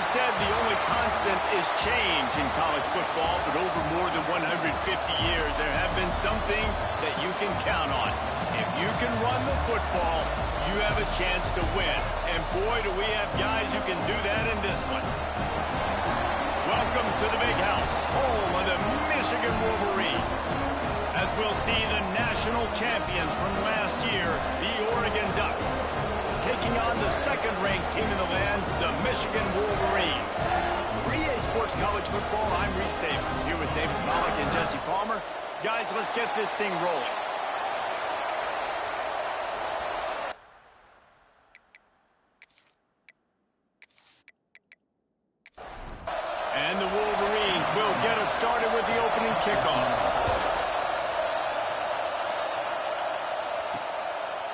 said the only constant is change in college football, but over more than 150 years, there have been some things that you can count on. If you can run the football, you have a chance to win. And boy, do we have guys who can do that in this one. Welcome to the Big House, home of the Michigan Wolverines. As we'll see the national champions from last year, the Oregon Ducks, taking on the second-ranked team in the land, the Michigan Wolverines. For EA Sports College Football, I'm Reese Davis, here with David Pollack and Jesse Palmer. Guys, let's get this thing rolling. And the Wolverines will get us started with the opening kickoff.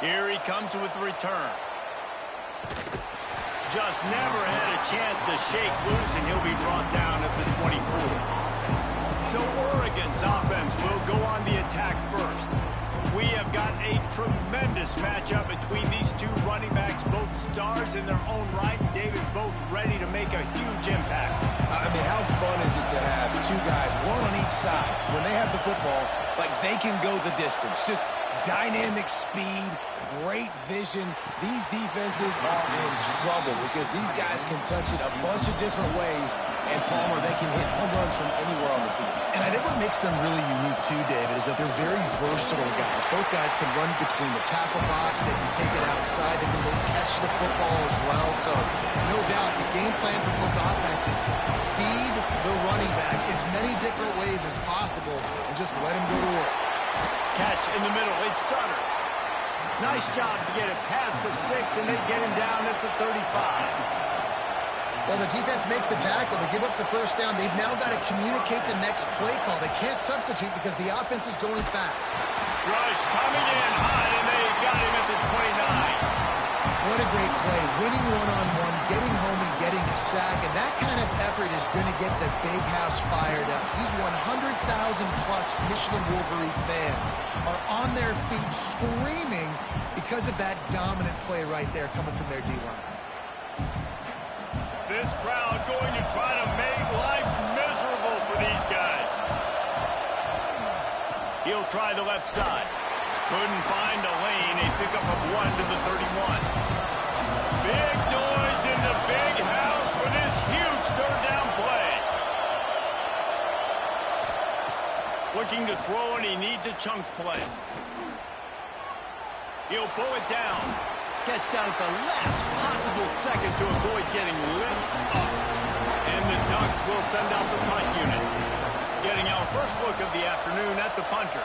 Here he comes with the return. Just never had a chance to shake loose, and he'll be brought down at the 24. So Oregon's offense will go on the attack first. We have got a tremendous matchup between these two running backs, both stars in their own right, and David, both ready to make a huge impact. I mean, how fun is it to have two guys, one on each side, when they have the football, like they can go the distance. Just dynamic speed, great vision. These defenses are in trouble because these guys can touch it a bunch of different ways, and Palmer, they can hit home runs from anywhere on the field. And I think what makes them really unique too, David, is that they're very versatile guys. Both guys can run between the tackle box, they can take it outside, they can go catch the football as well. So, no doubt, the game plan for both offenses, feed the running back as many different ways as possible and just let him go to work. Catch in the middle, it's Sutter. Nice job to get it past the sticks, and they get him down at the 35. Well, the defense makes the tackle. They give up the first down. They've now got to communicate the next play call. They can't substitute because the offense is going fast. Rush coming in hot, and they got him at the 29. What a great play. Winning one-on-one, getting home and getting a sack, and that kind of effort is going to get the Big House fired up. These 100,000-plus Michigan Wolverine fans are on their feet screaming because of that dominant play right there coming from their D-line. This crowd going to try to make life miserable for these guys. He'll try the left side. Couldn't find a lane. A pickup of 1 to the 31. Big noise in the Big House for this huge third down play. Looking to throw, and he needs a chunk play. He'll pull it down. Gets down at the last possible second to avoid getting lit up. And the Ducks will send out the punt unit. Getting our first look of the afternoon at the punter.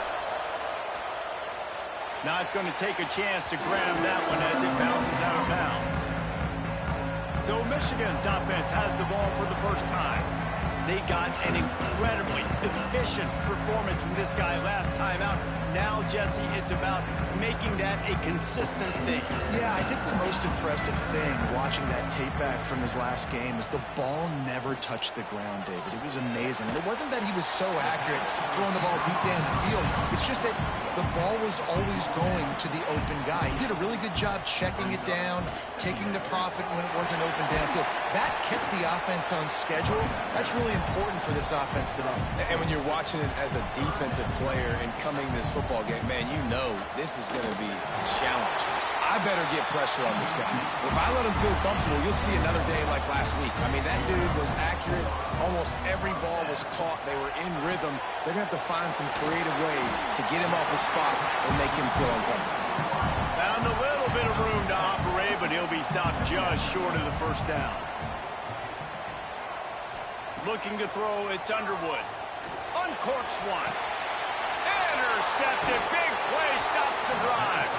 Not going to take a chance to grab that one as it bounces out of bounds. So Michigan's offense has the ball for the first time. They got an incredibly efficient performance from this guy last time out. Now, Jesse, it's about making that a consistent thing. Yeah, I think the most impressive thing watching that tape back from his last game is the ball never touched the ground, David. It was amazing. And it wasn't that he was so accurate throwing the ball deep down the field. It's just that the ball was always going to the open guy. He did a really good job checking it down, taking the profit when it wasn't open downfield. That kept the offense on schedule. That's really important for this offense today. And when you're watching it as a defensive player and coming this football game, man, you know this is going to be a challenge. I better get pressure on this guy. If I let him feel comfortable, you'll see another day like last week. I mean, that dude was accurate. Almost every ball was caught. They were in rhythm. They're going to have to find some creative ways to get him off his spots and make him feel uncomfortable. Found a little bit of room to operate, but he'll be stopped just short of the first down. Looking to throw, it's Underwood. Uncorks one. Intercepted. Big play stops the drive.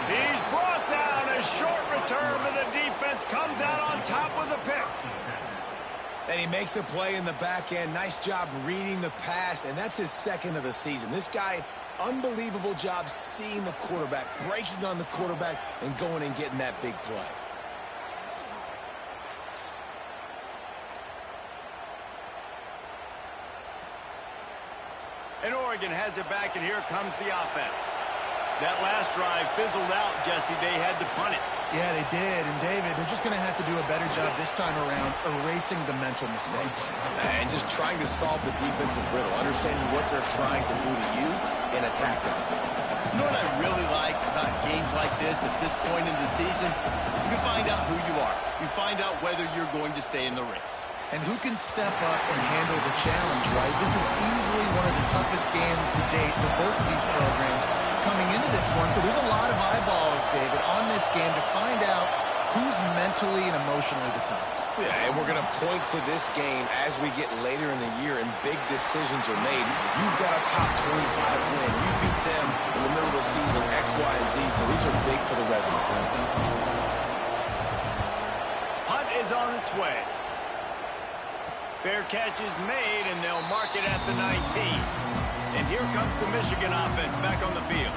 He's brought down. A short return, but the defense comes out on top with a pick. And he makes a play in the back end. Nice job reading the pass, and that's his second of the season. This guy, unbelievable job seeing the quarterback, breaking on the quarterback, and going and getting that big play. And Oregon has it back, and here comes the offense. That last drive fizzled out, Jesse. They had to punt it. Yeah, they did. And, David, they're just going to have to do a better job this time around erasing the mental mistakes. And just trying to solve the defensive riddle, understanding what they're trying to do to you and attack them. You know what I really like about games like this at this point in the season? You can find out who you are. You find out whether you're going to stay in the race. And who can step up and handle the challenge, right? This is easily one of the toughest games to date for both of these programs coming into this one. So there's a lot of eyeballs, David, on this game to find out who's mentally and emotionally the toughest. Yeah, and we're going to point to this game as we get later in the year and big decisions are made. You've got a top 25 win. You beat them in the middle of the season, X, Y, and Z, so these are big for the resume. Punt is on its way. Fair catch is made, and they'll mark it at the 19. And here comes the Michigan offense back on the field.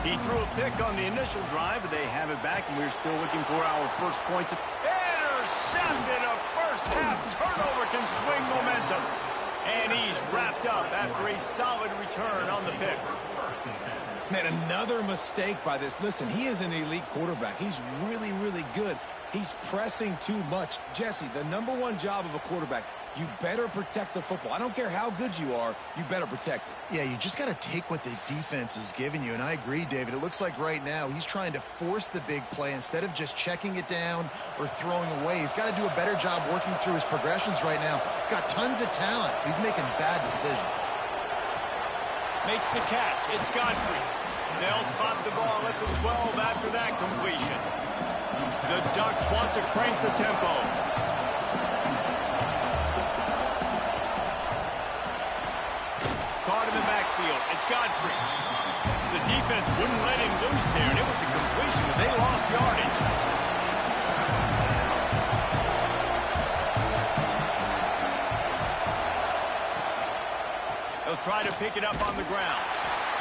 He threw a pick on the initial drive, but they have it back, and we're still looking for our first points. Intercepted! A first-half turnover can swing momentum. And he's wrapped up after a solid return on the pick. Man, another mistake by this. Listen, he is an elite quarterback. He's really, really good. He's pressing too much. Jesse, the #1 job of a quarterback, you better protect the football. I don't care how good you are, you better protect it. Yeah, you just got to take what the defense is giving you. And I agree, David. It looks like right now he's trying to force the big play instead of just checking it down or throwing away. He's got to do a better job working through his progressions right now. He's got tons of talent. He's making bad decisions. Makes the catch. It's Godfrey. They'll spot the ball at the 12 after that completion. The Ducks want to crank the tempo. Caught in the backfield. It's Godfrey. The defense wouldn't let him loose there, and it was a completion, but they lost yardage. They'll try to pick it up on the ground.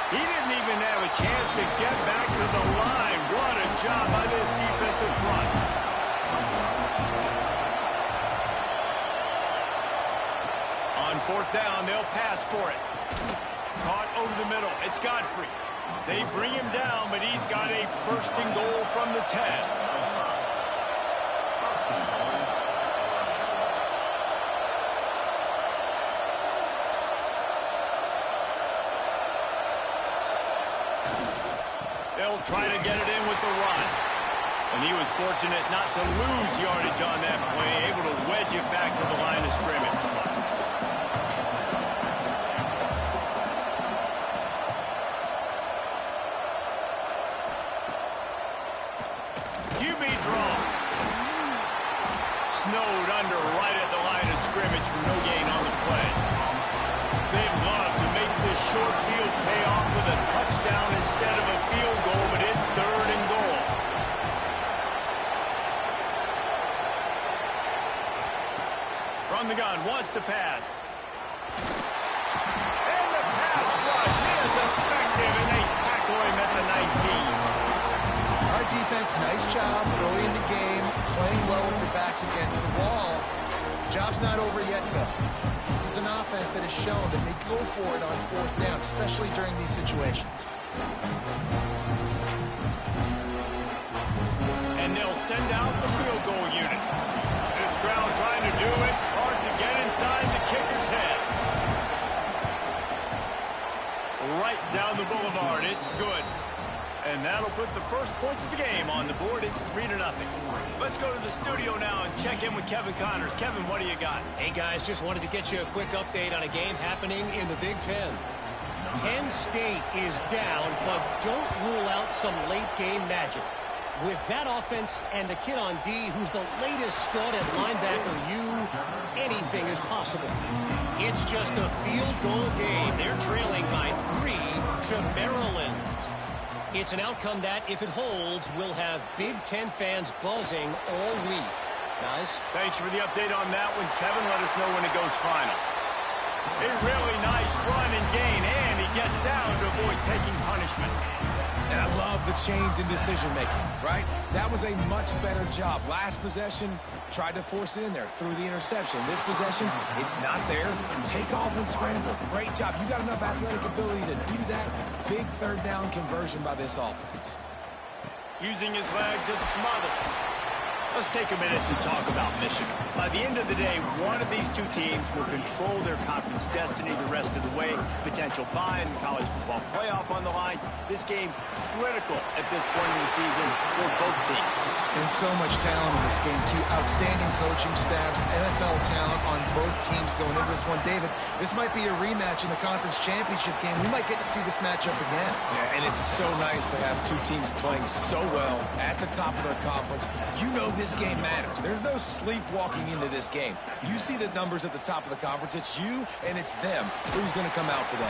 He didn't even have a chance to get back to the line. What a job by this defensive front. On fourth down, they'll pass for it. Caught over the middle. It's Godfrey. They bring him down, but he's got a first and goal from the 10. They'll try to get it in with the run. And he was fortunate not to lose yardage on that play, able to wedge it back to the line of scrimmage. QB draw. Snowed under right at the line of scrimmage for no gain on the play. They'd love to make this short field pay off with a touchdown instead of a field goal, but it's third and goal. From the gun, wants to pass. And the pass rush is effective, and they tackle him at the 19. Our defense, nice job early in the game, playing well with their backs against the wall. Job's not over yet, though. This is an offense that has shown that they go for it on fourth down, especially during these situations. And they'll send out the field goal unit. This crowd trying to do its part to get inside the kicker's head. Right down the boulevard. It's good. And that'll put the first points of the game on the board. It's 3-0. Let's go to the studio now and check in with Kevin Connors. Kevin, what do you got? Hey, guys, just wanted to get you a quick update on a game happening in the Big Ten. Penn State is down, but don't rule out some late-game magic. With that offense and the kid on D, who's the latest stud at linebacker, anything is possible. It's just a field goal game. They're trailing by 3 to Maryland. It's an outcome that, if it holds, will have Big Ten fans buzzing all week. Guys? Thanks for the update on that one, Kevin. Let us know when it goes final. A really nice run and gain, and he gets down to avoid taking punishment. And I love the change in decision-making, right? That was a much better job. Last possession, tried to force it in there, threw the interception. This possession, it's not there. Take off and scramble. Great job. You got enough athletic ability to do that. Big third down conversion by this offense. using his legs and smothers. Let's take a minute to talk about Michigan. By the end of the day, one of these two teams will control their conference destiny the rest of the way. Potential bye in the college football playoff on the line. This game critical at this point in the season for both teams. And so much talent in this game, too. Outstanding coaching staffs, NFL talent on both teams going into this one. David, this might be a rematch in the conference championship game. We might get to see this matchup again. Yeah, and it's so nice to have two teams playing so well at the top of their conference. You know this game matters. There's no sleepwalking into this game. You see the numbers at the top of the conference. It's you and it's them. Who's going to come out today?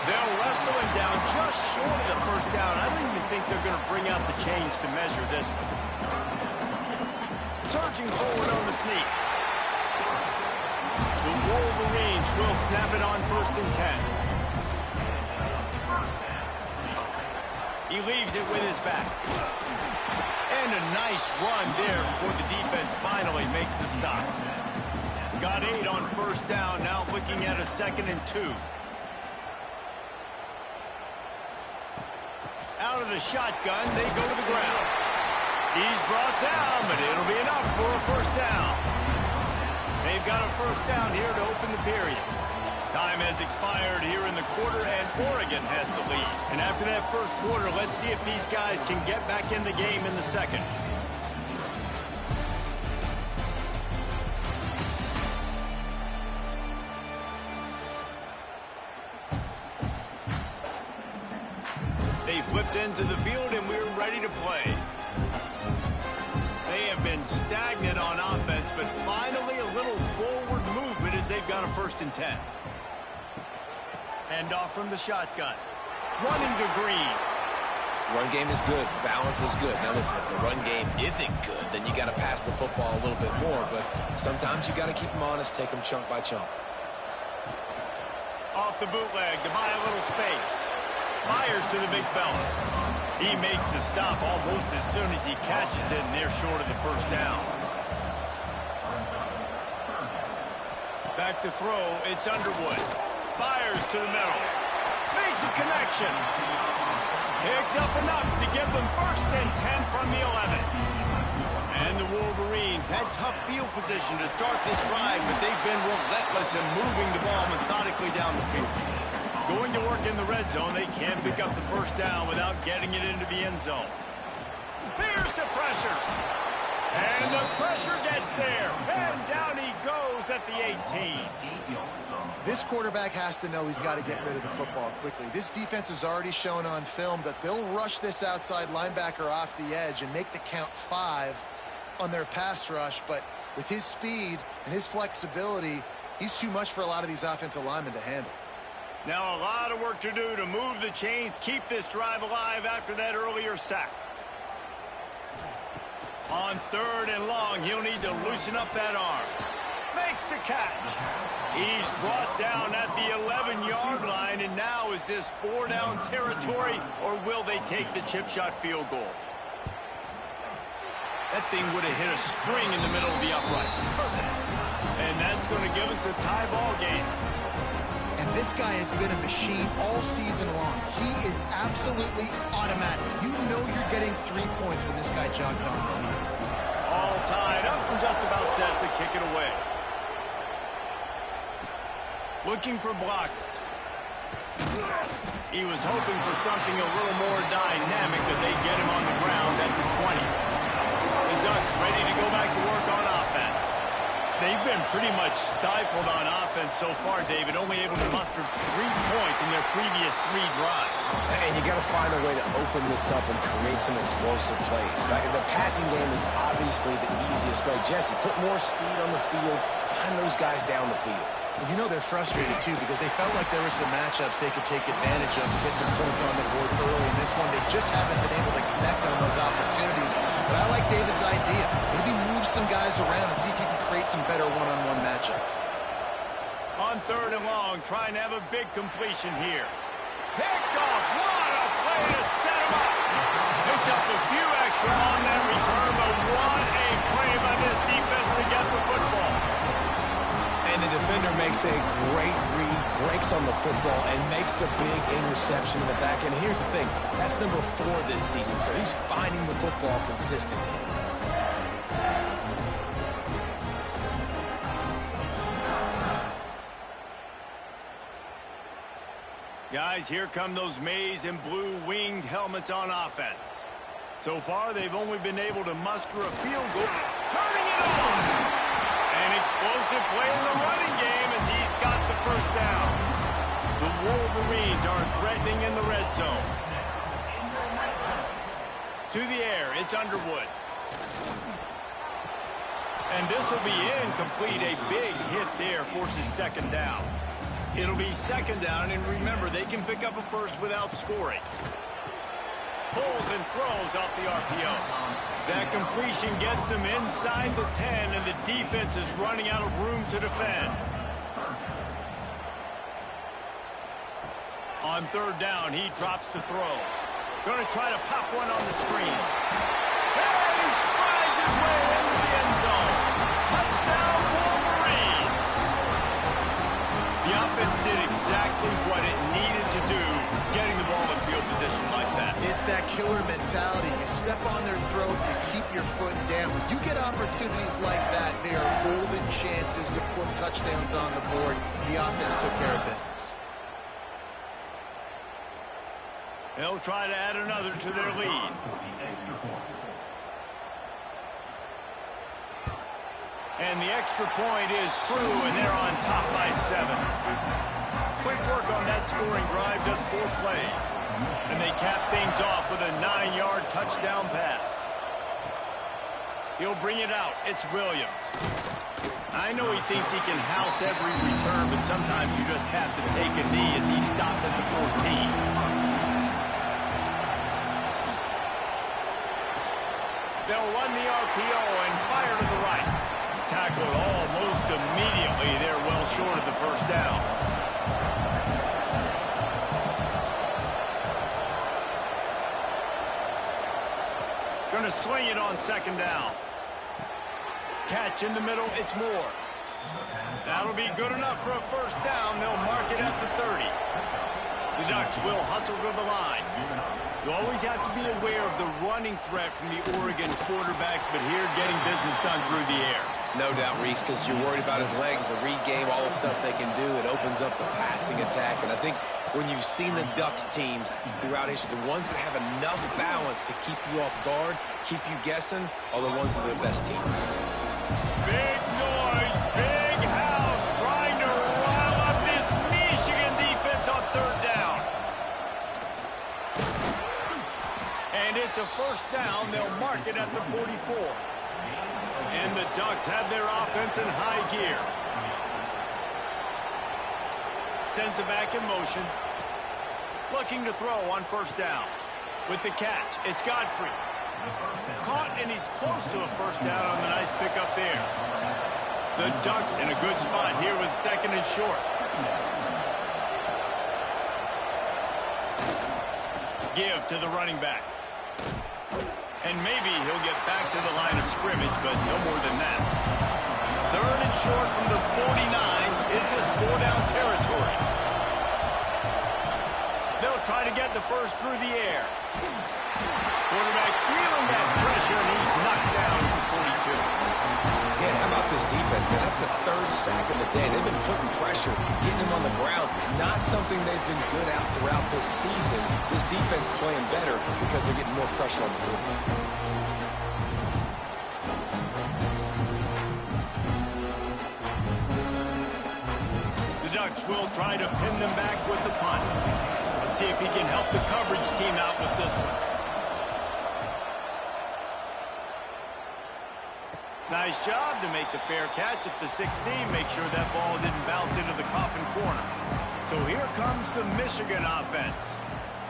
They'll wrestle him down just short of the first down. I don't even think they're going to bring out the chains to measure this one. Surging forward on the sneak. The Wolverines will snap it on 1st and 10. He leaves it with his back. And a nice run there before the defense finally makes the stop. Got 8 on 1st down, now looking at a 2nd and 2. Out of the shotgun, they go to the ground. He's brought down, but it'll be enough for a 1st down. They've got a 1st down here to open the period. Time has expired here in the quarter, and Oregon has the lead. And after that first quarter, let's see if these guys can get back in the game in the second. They flipped into the field, and we're ready to play. They have been stagnant on offense, but finally a little forward movement as they've got a 1st and 10. Hand off from the shotgun. Running to Green. Run game is good. Balance is good. Now listen, if the run game isn't good, then you got to pass the football a little bit more. But sometimes you got to keep them honest, take them chunk by chunk. Off the bootleg to buy a little space. Fires to the big fella. He makes the stop almost as soon as he catches it, and they're short of the 1st down. Back to throw, it's Underwood. Fires to the middle. Makes a connection. Picks up enough to give them 1st and 10 from the 11. And the Wolverines had tough field position to start this drive, but they've been relentless in moving the ball methodically down the field. Going to work in the red zone, they can't pick up the 1st down without getting it into the end zone. There's the pressure. And the pressure gets there. And down he goes at the 18. This quarterback has to know he's got to get rid of the football quickly. This defense has already shown on film that they'll rush this outside linebacker off the edge and make the count 5 on their pass rush. But with his speed and his flexibility, he's too much for a lot of these offensive linemen to handle. Now a lot of work to do to move the chains, keep this drive alive after that earlier sack. On 3rd and long, he'll need to loosen up that arm. Makes the catch. He's brought down at the 11-yard line, and now is this 4-down territory, or will they take the chip shot field goal? That thing would have hit a string in the middle of the uprights. Perfect. And that's going to give us a tie ball game. And this guy has been a machine all season long. He is absolutely automatic. You know you're getting 3 points when this guy jogs on the field. All tied up and just about set to kick it away. Looking for blockers. He was hoping for something a little more dynamic, but they get him on the ground at the 20. The Ducks ready to go back to work on offense. They've been pretty much stifled on offense so far, David, only able to muster 3 points in their previous 3 drives. And you got to find a way to open this up and create some explosive plays. The passing game is obviously the easiest way. Jesse, put more speed on the field, find those guys down the field. And you know they're frustrated, too, because they felt like there were some matchups they could take advantage of to get some points on the board early. In this one, they just haven't been able to connect on those opportunities. But I like David's idea. Maybe move some guys around and see if you can create some better one-on-one matchups. On 3rd and long, trying to have a big completion here. Picked off. What a play to set him up. Picked up a few extra on that return, but what a play by this defense to get the football. And the defender makes a great read breaks on the football and makes the big interception in the back end. Here's the thing, that's number 4 this season, so he's finding the football consistently. Guys, here come those maize and blue winged helmets on offense. So far, they've only been able to muster a field goal. Turning it on! An explosive play in the running game as he's got the first down. The Wolverines are threatening in the red zone. To the air, it's Underwood. And this will be incomplete. A big hit there forces second down. It'll be second down, and remember, they can pick up a first without scoring. Pulls and throws off the RPO. That completion gets them inside the 10, and the defense is running out of room to defend. On third down, he drops to throw. Going to try to pop one on the screen. And he strides his way into the end zone. Touchdown, Wolverines! The offense did exactly what it needed to do, getting the ball in field position like that. It's that killer mentality. You step on their throat, you keep your foot down. When you get opportunities like that, they are golden chances to put touchdowns on the board. The offense took care of business. They'll try to add another to their lead. And the extra point is true, and they're on top by 7. Quick work on that scoring drive, just 4 plays. And they cap things off with a 9-yard touchdown pass. He'll bring it out. It's Williams. I know he thinks he can house every return, but sometimes you just have to take a knee as he stopped at the 14. They'll run the RPO and fire to the right. Tackled almost immediately. They're well short of the first down. Going to sling it on second down. Catch in the middle. It's Moore. That'll be good enough for a first down. They'll mark it at the 30. The Ducks will hustle to the line. You always have to be aware of the running threat from the Oregon quarterbacks, but here getting business done through the air. No doubt, Reese, because you're worried about his legs, the read game, all the stuff they can do. It opens up the passing attack. And I think when you've seen the Ducks teams throughout history, the ones that have enough balance to keep you off guard, keep you guessing, are the ones that are the best teams. Big noise, big house, trying to rile up this Michigan defense on third down. And it's a first down. They'll mark it at the 44. And the Ducks have their offense in high gear. Sends it back in motion. Looking to throw on first down. With the catch, it's Godfrey. Caught, and he's close to a first down on the nice pickup there. The Ducks in a good spot here with second and short. Give to the running back. And maybe he'll get back to the line of scrimmage, but no more than that. Third and short from the 49. Is this 4-down territory? They'll try to get the first through the air. Quarterback feeling that pressure, and he's knocked down at the 42. Yeah, how about this defense, man? That's the 3rd sack of the day. They've been putting pressure, getting him on the ground. Not something they've been good at throughout this season. This defense playing better because they're getting more pressure on the quarterback. The Ducks will try to pin them back with the punt. Let's see if he can help the coverage team out with this one. Nice job to make the fair catch at the 16. Make sure that ball didn't bounce into the coffin corner. So here comes the Michigan offense.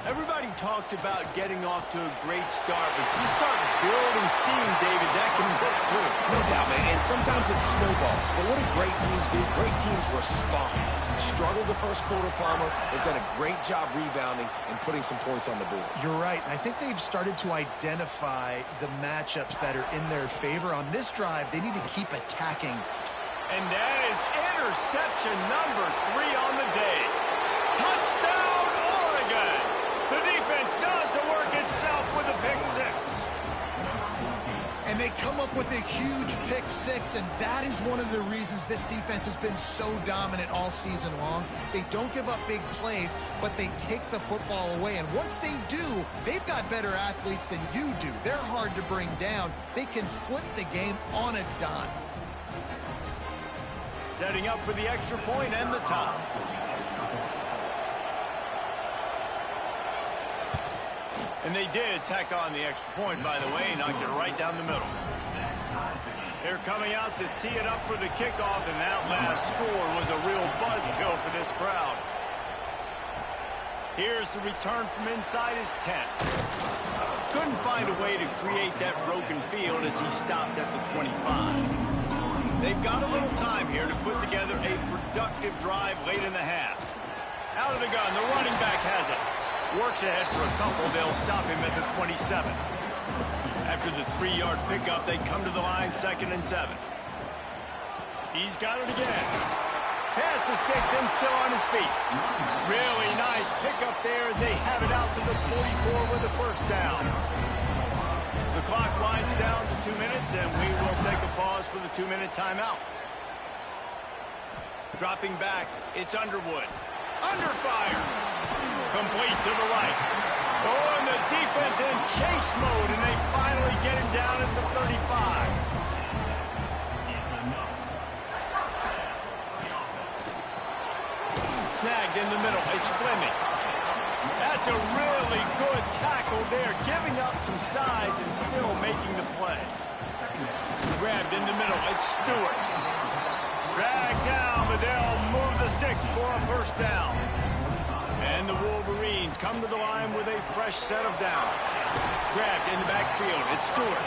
Everybody talks about getting off to a great start, but if you start building steam, David, that can work too. No doubt, man, and sometimes it snowballs. But what do great teams do? Great teams respond. Struggled the first quarter, Palmer. They've done a great job rebounding and putting some points on the board. You're right. I think they've started to identify the matchups that are in their favor. On this drive, they need to keep attacking And that is interception number 3 on the day. Touchdown, Oregon! The defense does the work itself with a pick 6. And they come up with a huge pick 6, and that is one of the reasons this defense has been so dominant all season long. They don't give up big plays, but they take the football away. And once they do, they've got better athletes than you do. They're hard to bring down. They can flip the game on a dime. Setting up for the extra point and the tie. And they did tack on the extra point, by the way, knocked it right down the middle. They're coming out to tee it up for the kickoff, and that last score was a real buzzkill for this crowd. Here's the return from inside his 10. Couldn't find a way to create that broken field as he stopped at the 25. They've got a little time here to put together a productive drive late in the half. Out of the gun, the running back has it. Works ahead for a couple. They'll stop him at the 27. After the 3-yard pickup, they come to the line 2nd and 7. He's got it again. Pass the sticks and still on his feet. Really nice pickup there as they have it out to the 44 with a first down. The clock winds down to 2 minutes, and we will take a pause for the 2-minute timeout. Dropping back, it's Underwood. Under fire. Complete to the right. Oh, and the defense in chase mode, and they finally get him down at the 35. Snagged in the middle. It's Fleming. That's a really good tackle there, giving up some size and still making the play. Grabbed in the middle. It's Stewart. Dragged down, but they'll move the sticks for a first down. And the Wolverines come to the line with a fresh set of downs. Grabbed in the backfield. It's Stewart.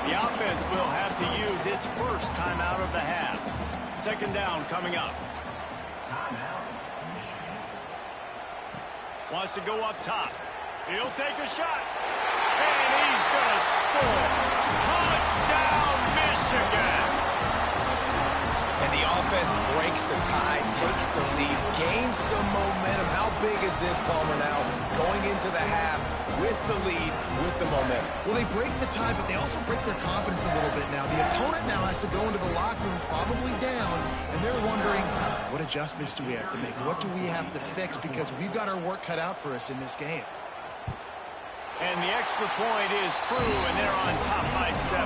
The offense will have to use its first timeout of the half. 2nd down coming up. Wants to go up top. He'll take a shot. And he's going to score. Touchdown, Michigan. And the offense breaks the tie, takes the lead, gains some momentum. How big is this, Palmer, now? Going into the half with the lead, with the momentum. Well, they break the tie, but they also break their confidence a little bit now. The opponent now has to go into the locker room probably down, and they're wondering, what adjustments do we have to make? What do we have to fix? Because we've got our work cut out for us in this game. And the extra point is true, and they're on top by 7.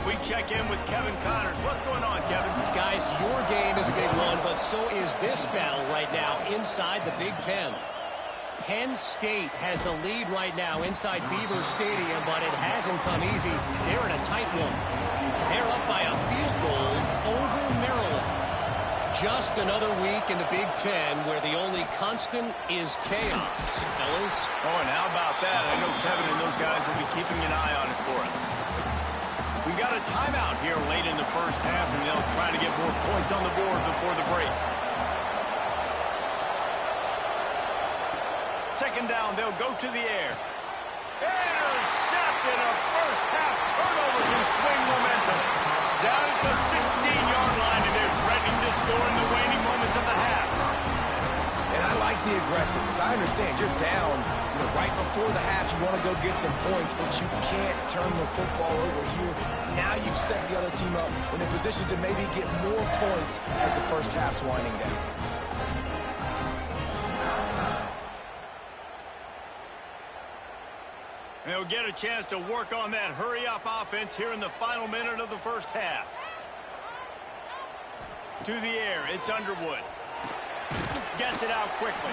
We check in with Kevin Connors. What's going on, Kevin? Guys, your game is a big one, but so is this battle right now inside the Big Ten. Penn State has the lead right now inside Beaver Stadium, but it hasn't come easy. They're in a tight one. They're up by a field goal over Maryland. Just another week in the Big Ten where the only constant is chaos, fellas. Oh, and how about that? I know Kevin and those guys will be keeping an eye on it for us. We got a timeout here late in the first half, and they'll try to get more points on the board before the break. 2nd down, they'll go to the air. Intercepted, a first half turnover can swing momentum. Down at the 16-yard line, and they're threatening to score in the waning moments of the half. And I like the aggressiveness. I understand you're down, right before the half. You want to go get some points, but you can't turn the football over here. Now you've set the other team up in a position to maybe get more points as the first half's winding down. They'll get a chance to work on that hurry-up offense here in the final minute of the first half. To the air, it's Underwood. Gets it out quickly.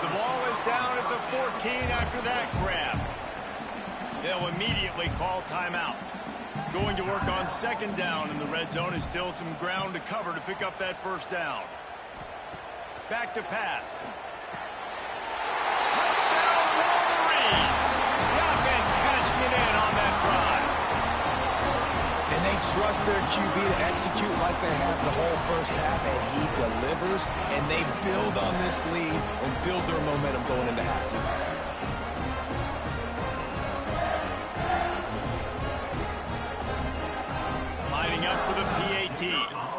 The ball is down at the 14 after that grab. They'll immediately call timeout. Going to work on 2nd down in the red zone is still some ground to cover to pick up that first down. Back to pass. Touchdown, Wolverines! The offense cashing it in on that drive. And they trust their QB to execute like they have the whole first half, and he delivers, and they build on this lead and build their momentum going into halftime. Lining up for the PAT.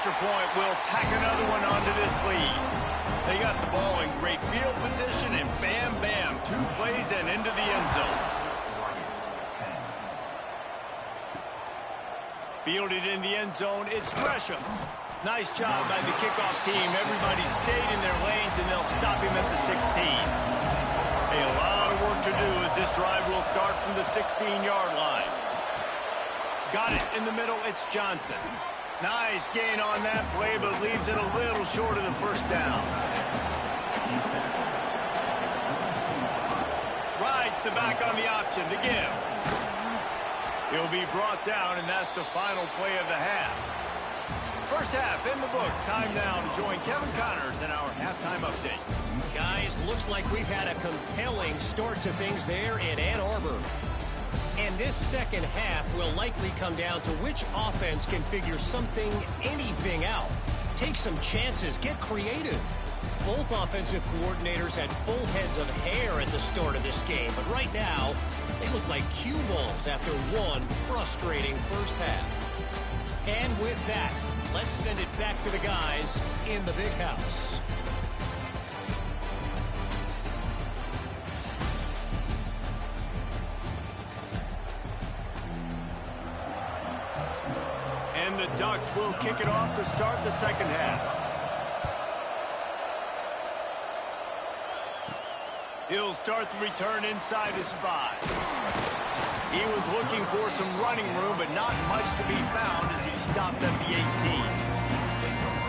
extra point will tack another one onto this lead. They got the ball in great field position, and bam, bam, 2 plays and into the end zone. Fielded in the end zone, it's Gresham. Nice job by the kickoff team. Everybody stayed in their lanes, and they'll stop him at the 16. A lot of work to do as this drive will start from the 16-yard line. Got it in the middle, it's Johnson. Nice gain on that play, but leaves it a little short of the first down. Rides the back on the option, the give. He'll be brought down, and that's the final play of the half. First half in the books. Time now to join Kevin Connors in our halftime update. Guys, looks like we've had a compelling start to things there in Ann Arbor. And this second half will likely come down to which offense can figure something, anything out. Take some chances, get creative. Both offensive coordinators had full heads of hair at the start of this game, but right now, they look like cue balls after one frustrating first half. And with that, let's send it back to the guys in the big house. And the Ducks will kick it off to start the second half. He'll start the return inside his 5. He was looking for some running room, but not much to be found as he stopped at the 18.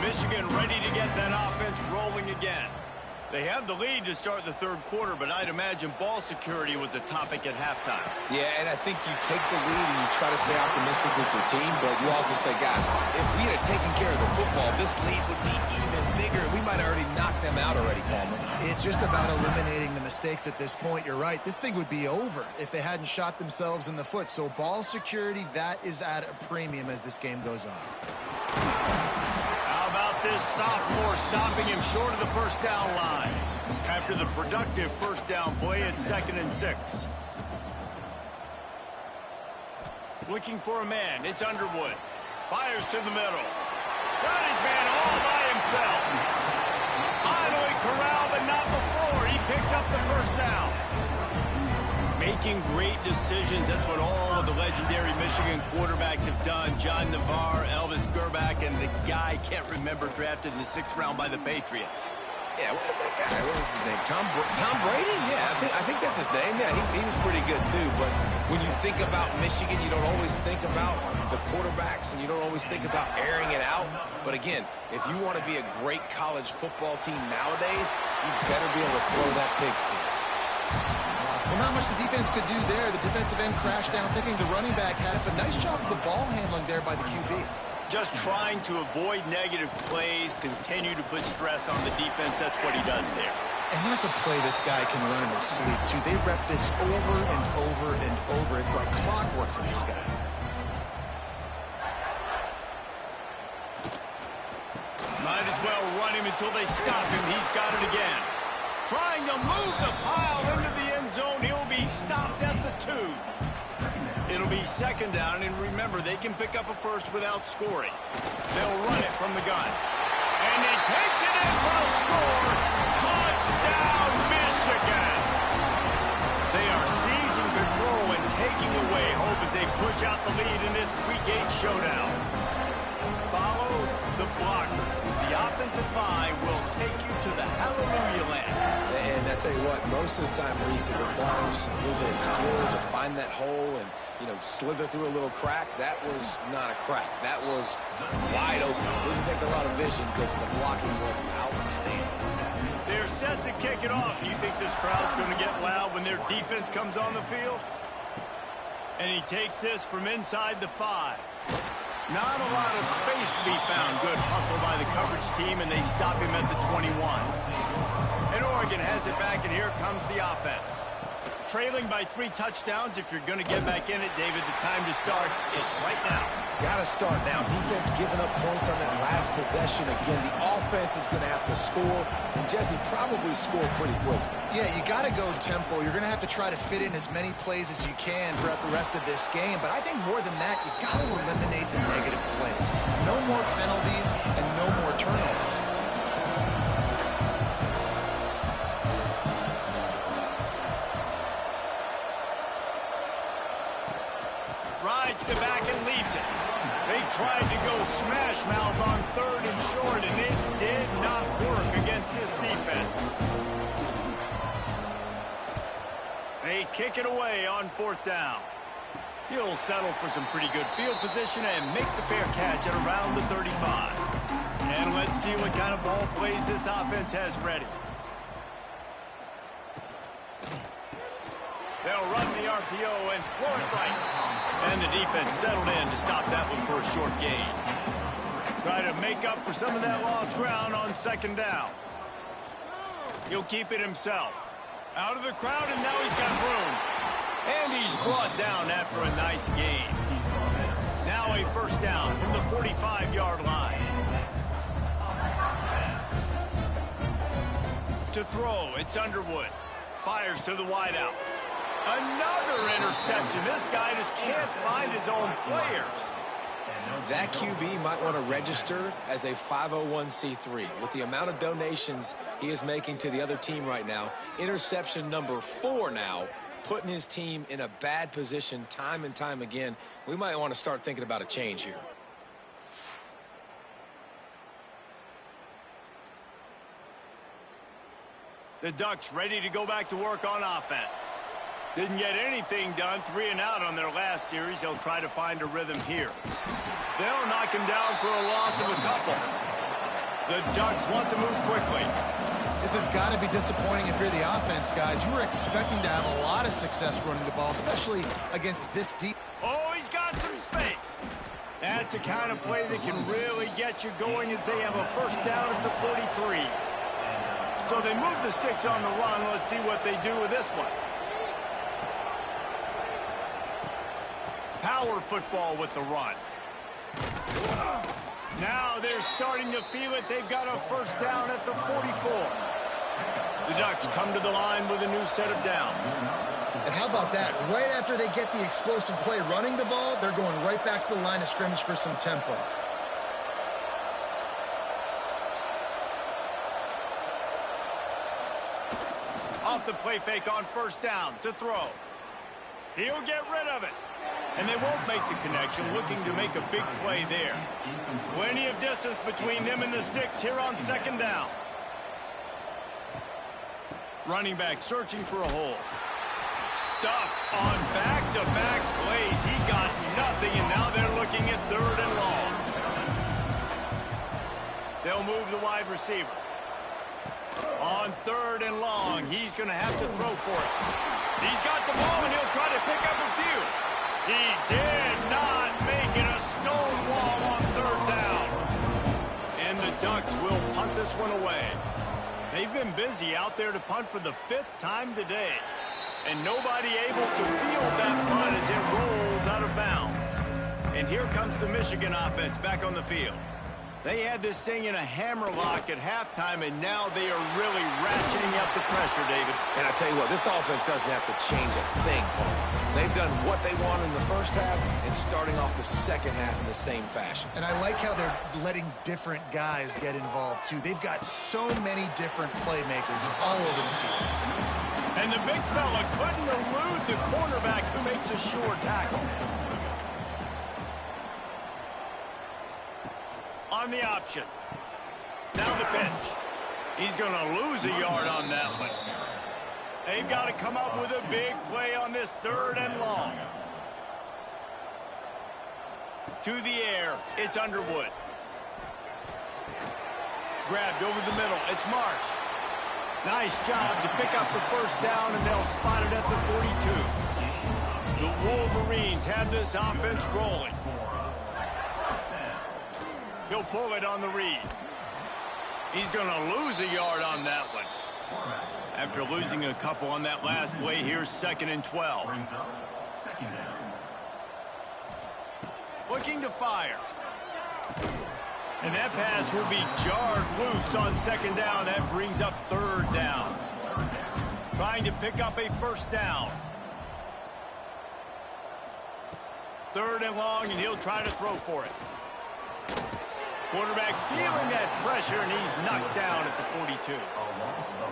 Michigan ready to get that offense rolling again. They have the lead to start the third quarter, but I'd imagine ball security was a topic at halftime. Yeah, and I think you take the lead and you try to stay optimistic with your team, but you also say, guys, if we had taken care of the football, this lead would be even bigger. We might have already knocked them out already, Palmer. It's just about eliminating the mistakes at this point. You're right. This thing would be over if they hadn't shot themselves in the foot. So ball security, that is at a premium as this game goes on. This sophomore stopping him short of the first down line. After the productive first down play, it's 2nd and 6. Looking for a man, it's Underwood. Fires to the middle. Got his man all by himself. Finally corralled, but not before. He picks up the first down. Making great decisions. That's what all of the legendary Michigan quarterbacks have done. John Navarre, Elvis Gerbach, and the guy, can't remember, drafted in the 6th round by the Patriots. Yeah, what that guy? What was his name? Tom Brady? Yeah, I think that's his name. Yeah, he was pretty good too. But when you think about Michigan, you don't always think about the quarterbacks, and you don't always think about airing it out. But again, if you want to be a great college football team nowadays, you better be able to throw that pigskin. Well, not much the defense could do there. The defensive end crashed down thinking the running back had it, but nice job of the ball handling there by the QB. Just trying to avoid negative plays, continue to put stress on the defense. That's what he does there. And that's a play this guy can run in his sleep, too. They rep this over and over and over. It's like clockwork for this guy. Might as well run him until they stop him. He's got it again. Trying to move the pile into the end zone. He'll be stopped at the 2. It'll be 2nd down, and remember, they can pick up a first without scoring. They'll run it from the gun. And he takes it in for a score. Touchdown, Michigan! They are seizing control and taking away hope as they push out the lead in this Week 8 showdown. Follow the blockers. The offensive line will take you to the hallelujah land. And I tell you what, most of the time, Reese, it requires a little bit of skill to find that hole and, slither through a little crack. That was not a crack. That was wide open. Didn't take a lot of vision because the blocking was outstanding. They're set to kick it off. You think this crowd's going to get loud when their defense comes on the field? And he takes this from inside the 5. Not a lot of space to be found. Good hustle by the coverage team, and they stop him at the 21. And Oregon has it back, and here comes the offense. Trailing by 3 touchdowns. If you're going to get back in it, David, the time to start is right now. Got to start now. Defense giving up points on that last possession. Again, the offense defense is going to have to score, and Jesse probably score pretty quickly. Yeah, you got to go tempo. You're going to have to try to fit in as many plays as you can throughout the rest of this game. But I think more than that, you got to eliminate the negative plays. No more penalties and no more turnovers. Rides to back and leaves it. They tried to go smash mouth on 3rd and short, and it did not work against this defense. They kick it away on 4th down. He'll settle for some pretty good field position and make the fair catch at around the 35. And let's see what kind of ball plays this offense has ready. They'll run the RPO and throw it right. And the defense settled in to stop that one for a short gain. Try to make up for some of that lost ground on 2nd down. He'll keep it himself. Out of the crowd, and now he's got room. And he's brought down after a nice gain. Now a 1st down from the 45-yard line. To throw, it's Underwood. Fires to the wideout. Another interception. This guy just can't find his own players. That QB might want to register as a 501c3. With the amount of donations he is making to the other team right now, interception number 4 now, putting his team in a bad position time and time again. We might want to start thinking about a change here. The Ducks ready to go back to work on offense. Didn't get anything done, 3 and out on their last series. They'll try to find a rhythm here. They'll knock him down for a loss of a couple. The Ducks want to move quickly. This has got to be disappointing if you're the offense, guys. You were expecting to have a lot of success running the ball, especially against this deep. Oh, he's got some space. That's the kind of play that can really get you going as they have a 1st down at the 43. So they move the sticks on the run. Let's see what they do with this one. Power football with the run. Now they're starting to feel it. They've got a 1st down at the 44. The Ducks come to the line with a new set of downs. And how about that? Right after they get the explosive play running the ball, they're going right back to the line of scrimmage for some tempo. Off the play fake on 1st down to throw. He'll get rid of it. And they won't make the connection, looking to make a big play there. Plenty of distance between them and the sticks here on 2nd down. Running back searching for a hole. Stuffed on back-to-back plays. He got nothing, and now they're looking at 3rd and long. They'll move the wide receiver. On 3rd and long, he's going to have to throw for it. He's got the ball, and he'll try to pick up a few. He did not make it a stone wall on 3rd down. And the Ducks will punt this one away. They've been busy out there to punt for the 5th time today. And nobody able to field that punt as it rolls out of bounds. And here comes the Michigan offense back on the field. They had this thing in a hammerlock at halftime, and now they are really ratcheting up the pressure, David. And I tell you what, this offense doesn't have to change a thing, Paul. They've done what they want in the 1st half and starting off the 2nd half in the same fashion. And I like how they're letting different guys get involved, too. They've got so many different playmakers all over the field. And the big fella couldn't elude the cornerback who makes a sure tackle. On the option. Now the pitch. He's going to lose a yard on that one. They've got to come up with a big play on this 3rd and long. To the air, it's Underwood. Grabbed over the middle, it's Marsh. Nice job to pick up the 1st down, and they'll spot it at the 42. The Wolverines have this offense rolling. He'll pull it on the read. He's going to lose a yard on that one. After losing a couple on that last play, here's 2nd and 12. Looking to fire. And that pass will be jarred loose on second down. That brings up third down. Trying to pick up a first down. Third and long, and he'll try to throw for it. Quarterback feeling that pressure, and he's knocked down at the 42.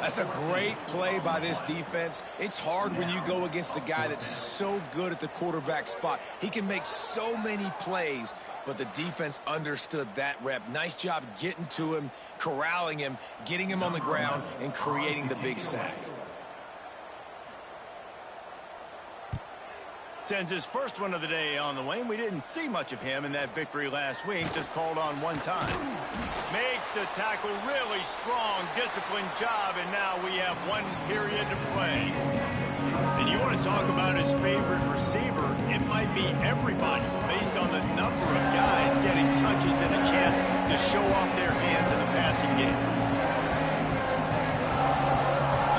That's a great play by this defense. It's hard when you go against a guy that's so good at the quarterback spot. He can make so many plays, but the defense understood that rep. Nice job getting to him, corralling him, getting him on the ground, and creating the big sack. Sends his first one of the day on the way. We didn't see much of him in that victory last week. Just called on one time. Makes the tackle really strong, disciplined job, and now we have one period to play. And you want to talk about his favorite receiver, it might be everybody based on the number of guys getting touches and a chance to show off their hands in the passing game.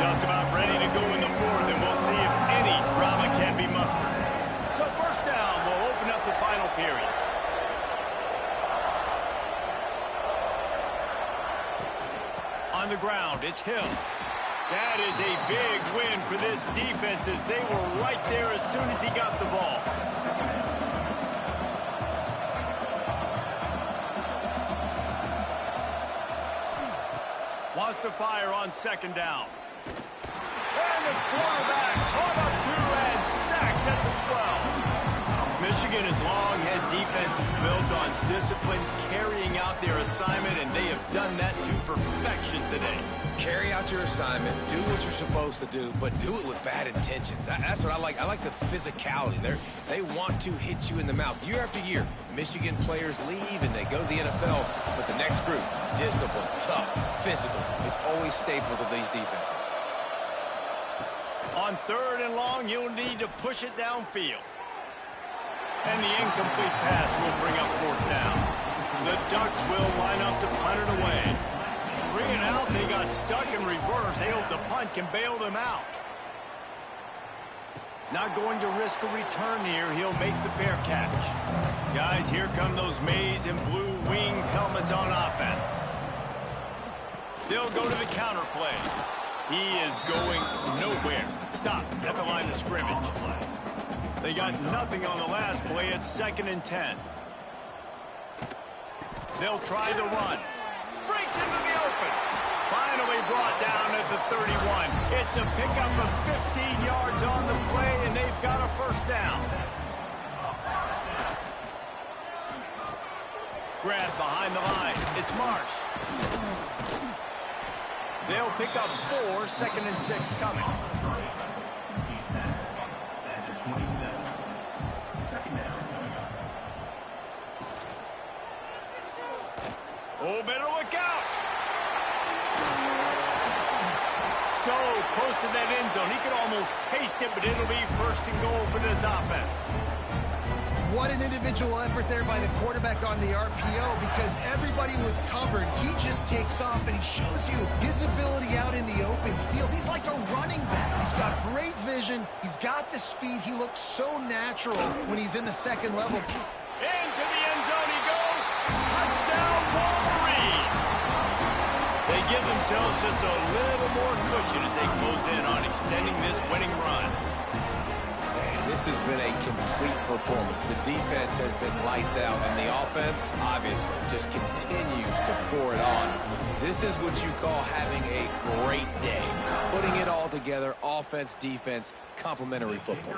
Just about ready to go in the fourth, and we'll see if any drama can be mustered. So first down will open up the final period. On the ground, it's Hill. That is a big win for this defense as they were right there as soon as he got the ball. Wants to fire on second down. And the quarterback caught up to and sacked at the 12. Michigan's long-head defense is built on discipline, carrying out their assignment, and they have done that to perfection today. Carry out your assignment, do what you're supposed to do, but do it with bad intentions. That's what I like. I like the physicality. They want to hit you in the mouth. Year after year, Michigan players leave and they go to the NFL, but the next group, disciplined, tough, physical. It's always staples of these defenses. On third and long, you'll need to push it downfield. And the incomplete pass will bring up fourth down. The Ducks will line up to punt it away. 3 and out, they got stuck in reverse. They hope the punt can bail them out. Not going to risk a return here. He'll make the fair catch. Guys, here come those maize and blue winged helmets on offense. They'll go to the counter play. He is going nowhere. Stop at the line of scrimmage. They got nothing on the last play. It's 2nd and 10. They'll try the run. Breaks into the open. Finally brought down at the 31. It's a pickup of 15 yards on the play, and they've got a first down. Grab behind the line. It's Marsh. They'll pick up 4, 2nd and 6 coming. Oh, better look out. So close to that end zone. He could almost taste it, but it'll be 1st and goal for this offense. What an individual effort there by the quarterback on the RPO, because everybody was covered. He just takes off, and he shows you his ability out in the open field. He's like a running back. He's got great vision. He's got the speed. He looks so natural when he's in the second level. Into the end zone he goes. Touchdown, Wolverines. They give themselves just a little more cushion as they close in on extending this winning run. This has been a complete performance. The defense has been lights out, and the offense, obviously, just continues to pour it on. This is what you call having a great day. Putting it all together, offense, defense, complementary football.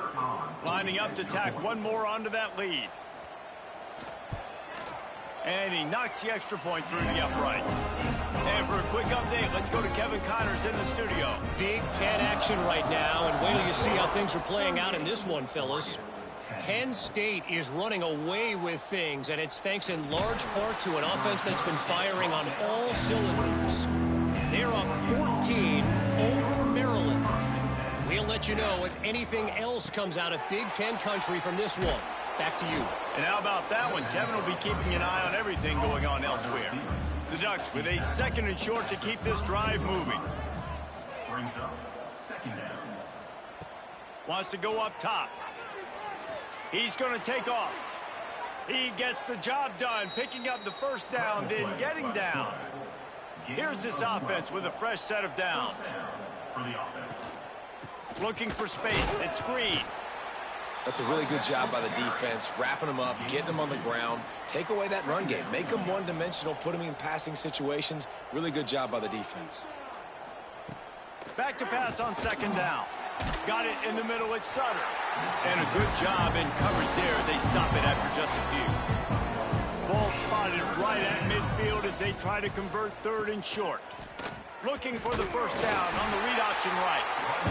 Lining up to tack one more onto that lead. And he knocks the extra point through the uprights. And for a quick update, let's go to Kevin Connors in the studio. Big Ten action right now, and wait till you see how things are playing out in this one, fellas. Penn State is running away with things, and it's thanks in large part to an offense that's been firing on all cylinders. They're up 14 over Maryland. We'll let you know if anything else comes out of Big Ten country from this one. Back to you. And how about that one? Kevin will be keeping an eye on everything going on elsewhere. The Ducks with a 2nd and short to keep this drive moving. Brings up 2nd down. Wants to go up top. He's going to take off. He gets the job done, picking up the first down, then getting down. Here's this offense with a fresh set of downs. Looking for space. It's screen. That's a really good job by the defense, wrapping them up, getting them on the ground. Take away that run game. Make them one-dimensional, put them in passing situations. Really good job by the defense. Back to pass on second down. Got it in the middle. It's Sutter. And a good job in coverage there as they stop it after just a few. Ball spotted right at midfield as they try to convert third and short. Looking for the first down on the read option right.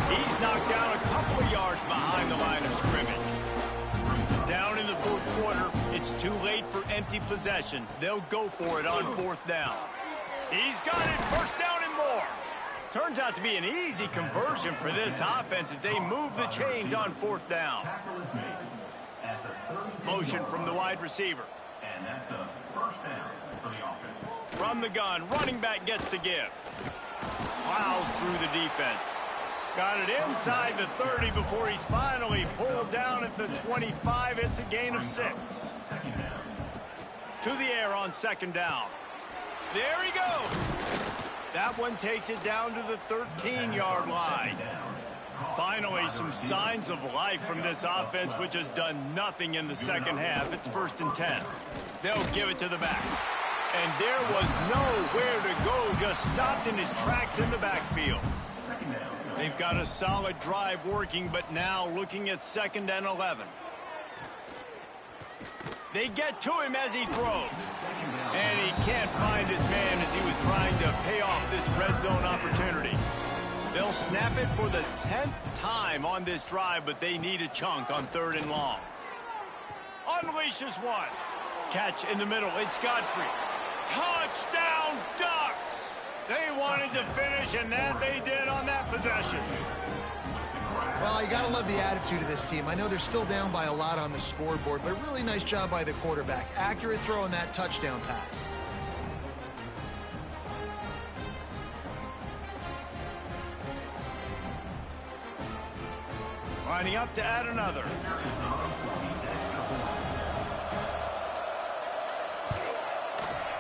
He's knocked down a couple of yards behind the line of scrimmage. Down in the fourth quarter, it's too late for empty possessions. They'll go for it on fourth down. He's got it, first down and more. Turns out to be an easy conversion for this offense as they move the chains on fourth down. Motion from the wide receiver. And that's a first down for the offense. From the gun, running back gets the give. Plows through the defense. Got it inside the 30 before he's finally pulled down at the 25. It's a gain of 6. To the air on second down. There he goes. That one takes it down to the 13-yard line. Finally, some signs of life from this offense, which has done nothing in the second half. It's 1st and 10. They'll give it to the back. And there was nowhere to go, just stopped in his tracks in the backfield. They've got a solid drive working, but now looking at 2nd and 11. They get to him as he throws. And he can't find his man as he was trying to pay off this red zone opportunity. They'll snap it for the 10th time on this drive, but they need a chunk on 3rd and long. Unleashes one. Catch in the middle. It's Godfrey. Touchdown, Ducks! They wanted to finish, and that they did on that possession. Well, you got to love the attitude of this team. I know they're still down by a lot on the scoreboard, but really nice job by the quarterback. Accurate throw on that touchdown pass. Lining up to add another.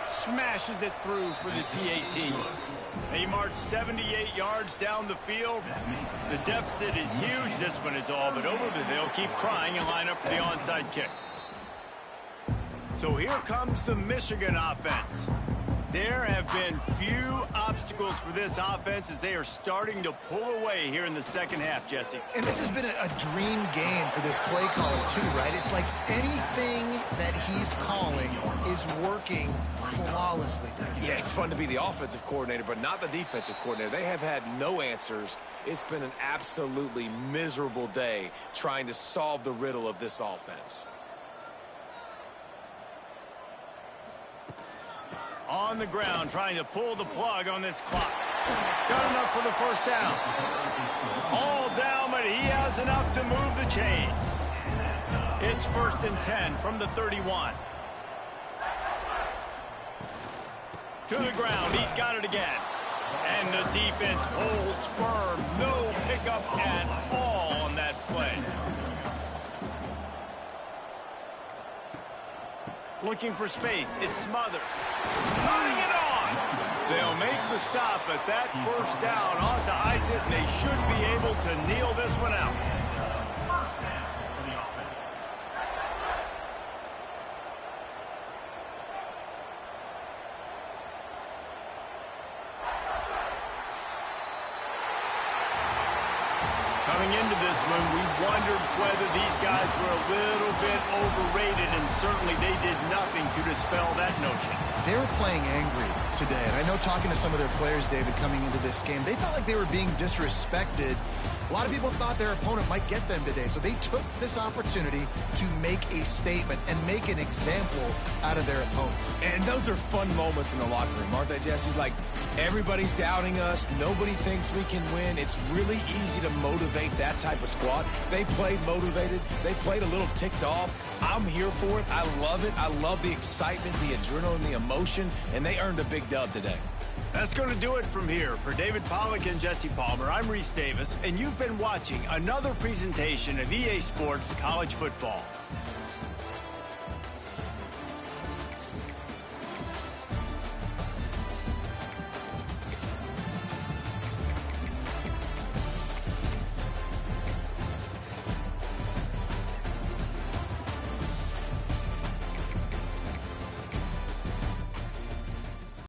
Smashes it through for the PAT. They march 78 yards down the field. The deficit is huge. This one is all but over, but they'll keep trying and line up for the onside kick. So here comes the Michigan offense. There have been few obstacles for this offense as they are starting to pull away here in the second half, Jesse. And this has been a dream game for this play caller, too, right? It's like anything that he's calling is working flawlessly. Yeah, it's fun to be the offensive coordinator, but not the defensive coordinator. They have had no answers. It's been an absolutely miserable day trying to solve the riddle of this offense. On the ground, trying to pull the plug on this clock. Got enough for the first down. All down, but he has enough to move the chains. It's 1st and 10 from the 31. To the ground, he's got it again. And the defense holds firm. No pickup at all on that play. Looking for space. It's Smothers. Putting it on. They'll make the stop, but that first down ought to ice it, and they should be able to kneel this one out. Coming into this one, we wondered whether these guys were a little bit overrated, and certainly they did nothing to dispel that notion. They were playing angry today, and I know talking to some of their players, David, coming into this game, they felt like they were being disrespected. A lot of people thought their opponent might get them today, so they took this opportunity to make a statement and make an example out of their opponent. And those are fun moments in the locker room, aren't they, Jesse? Like, everybody's doubting us. Nobody thinks we can win. It's really easy to motivate that type of squad. They played motivated. They played a little ticked off. I'm here for it. I love it. I love the excitement, the adrenaline, the emotion, and they earned a big dub today. That's going to do it from here. For David Pollack and Jesse Palmer, I'm Reese Davis, and you've been watching another presentation of EA Sports College Football.